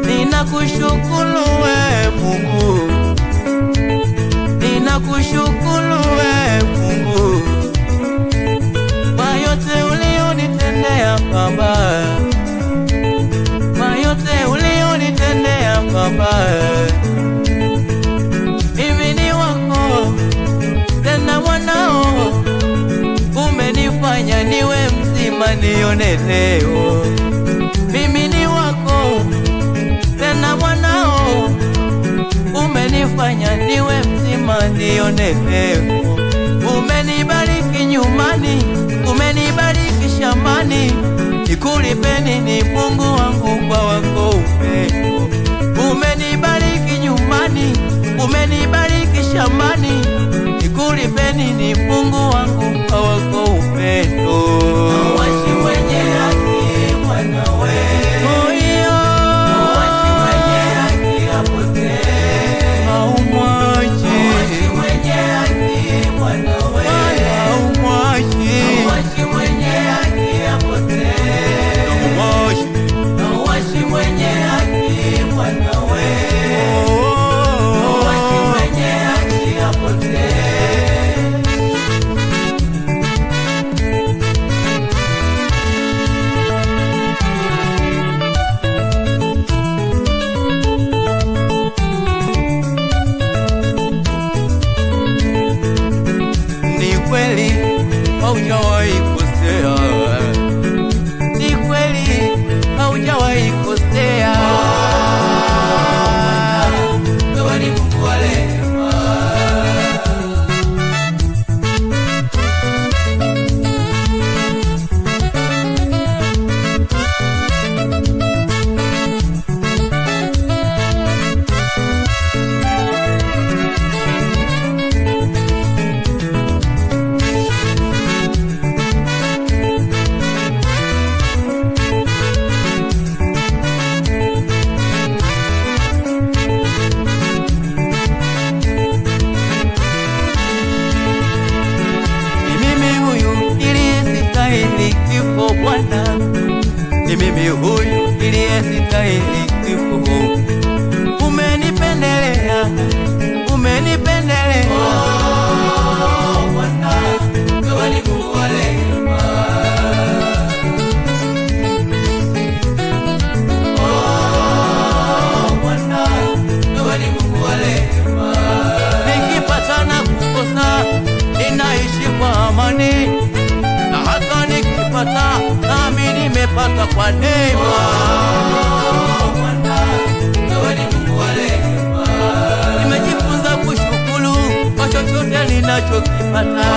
Ninakushukuru we Mungu, ninakushukuru we Mungu kwa yote ulionitendea Baba, kwa yote ulionitendea Baba. Mimi ni wako tena mwanao, umenifanya niwe mzima nione leo. Mimi ni wako tena mwanao, umenifanya niwe mzima nione leo. Umenibariki nyumbani, umenibariki shambani, nikulipeni ni Mungu wangu kwa wako upendo. Umenibariki nyumbani, umenibariki shambani, nikulipeni ni Mungu wangu kwa wako upendo. Washi mwenye haki Bwana wewe, haujawahi kosea, ni kweli haujawahi kosea. Wewe ni Mungu wa rehema, Bwana, ni mimi huyu niliyestahili kifo. Umenipendelea, umenipendelea. Oh Bwana, wewe ni Mungu wa rehema. Oh Bwana, wewe ni Mungu wa rehema. Nikipata na kukosa, ninaishi kwa amani, na hata nikipata nami nimepata kwa neema. Bwana, wewe ni Mungu wa rehema. Nimejifunza kushukuru kwa chochote ninachokipata.